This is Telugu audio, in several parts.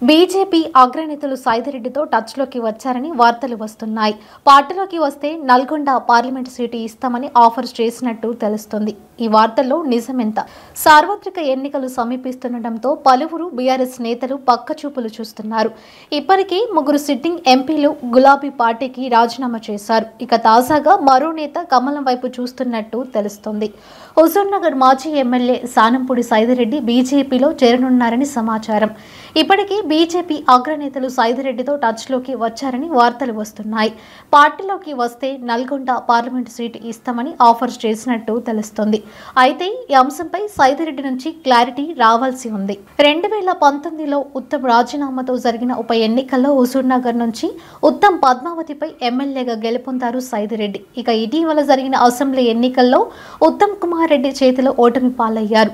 బీజేపీ అగ్రనేతలు సైదిరెడ్డితో టచ్లోకి వచ్చారని వార్తలు వస్తున్నాయి. పార్టీలోకి వస్తే నల్గొండ పార్లమెంటు సీటు ఇస్తామని ఆఫర్ చేసినట్టు తెలుస్తోంది. ఈ వార్తల్లో నిజమెంత? సార్వత్రిక ఎన్నికలు సమీపిస్తుండటంతో పలువురు బీఆర్ఎస్ నేతలు పక్కచూపులు చూస్తున్నారు. ఇప్పటికే 3 సిట్టింగ్ ఎంపీలు గులాబీ పార్టీకి రాజీనామా చేశారు. ఇక తాజాగా మరో నేత కమలం వైపు చూస్తున్నట్టు తెలుస్తోంది. హుజూర్నగర్ మాజీ ఎమ్మెల్యే సానంపూడి సైదిరెడ్డి బీజేపీలో చేరనున్నారని సమాచారం. ఇప్పటికే బీజేపీ అగ్రనేతలు సైదిరెడ్డితో టచ్లోకి వచ్చారని వార్తలు వస్తున్నాయి. పార్టీలోకి వస్తే నల్గొండ పార్లమెంటు సీటు ఇస్తామని ఆఫర్ చేసినట్టు తెలుస్తోంది. అయితే ఈ అంశంపై సైదిరెడ్డి నుంచి క్లారిటీ రావాల్సి ఉంది. 2019లో ఉత్తమ్ రాజీనామాతో జరిగిన ఉప ఎన్నికల్లో హుజూర్నగర్ నుంచి ఉత్తమ్ పద్మావతిపై ఎమ్మెల్యేగా గెలుపొందారు సైదిరెడ్డి. ఇక ఇటీవల జరిగిన అసెంబ్లీ ఎన్నికల్లో ఉత్తమ్ కుమార్ రెడ్డి చేతిలో ఓటమి పాలయ్యారు.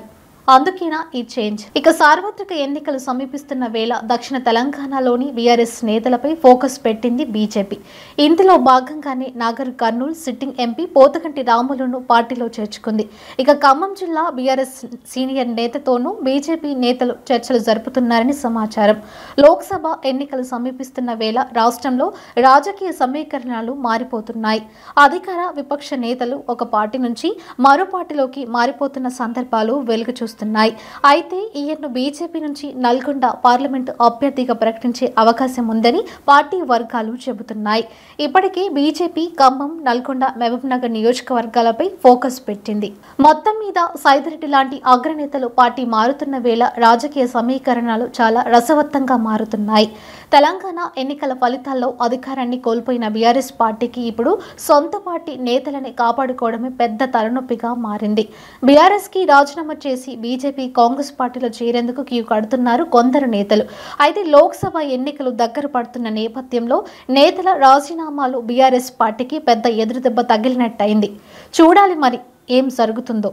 అందుకేనా ఈ చేంజ్? ఇక సార్వత్రిక ఎన్నికలు సమీపిస్తున్న వేళ దక్షిణ తెలంగాణలోని బీఆర్ఎస్ నేతలపై ఫోకస్ పెట్టింది బీజేపీ. ఇందులో భాగంగానే నాగర్ కర్నూల్ సిట్టింగ్ ఎంపీ పోతకంటి రాములును పార్టీలో చేర్చుకుంది. ఇక ఖమ్మం జిల్లా బీఆర్ఎస్ సీనియర్ నేతతోనూ బీజేపీ నేతలు చర్చలు జరుపుతున్నారని సమాచారం. లోక్సభ ఎన్నికలు సమీపిస్తున్న వేళ రాష్ట్రంలో రాజకీయ సమీకరణాలు మారిపోతున్నాయి. అధికార విపక్ష నేతలు ఒక పార్టీ నుంచి మరో పార్టీలోకి మారిపోతున్న సందర్భాలు వెలుగు చూస్తున్నాయి. అయితే ఈయన్ను బీజేపీ నుంచి నల్గొండ పార్లమెంటు అభ్యర్థిగా ప్రకటించే అవకాశం ఉందని పార్టీ వర్గాలు చెబుతున్నాయి. ఇప్పటికే బీజేపీ ఖమ్మం, నల్గొండ, మహబూబ్నగర్ నియోజకవర్గాలపై ఫోకస్ పెట్టింది. మొత్తం మీద సైదిరెడ్డి లాంటి అగ్రనేతలు పార్టీ మారుతున్న వేళ రాజకీయ సమీకరణాలు చాలా రసవత్తంగా మారుతున్నాయి. తెలంగాణ ఎన్నికల ఫలితాల్లో అధికారాన్ని కోల్పోయిన బీఆర్ఎస్ పార్టీకి ఇప్పుడు సొంత పార్టీ నేతలని కాపాడుకోవడమే పెద్ద తలనొప్పిగా మారింది. బీఆర్ఎస్ కి రాజీనామా చేసి బీజేపీ, కాంగ్రెస్ పార్టీలో చేరేందుకు క్యూ కడుతున్నారు కొందరు నేతలు. అయితే లోక్సభ ఎన్నికలు దగ్గర పడుతున్న నేపథ్యంలో నేతల రాజీనామాలు బీఆర్ఎస్ పార్టీకి పెద్ద ఎదురుదెబ్బ తగిలినట్టయింది. చూడాలి మరి ఏం జరుగుతుందో.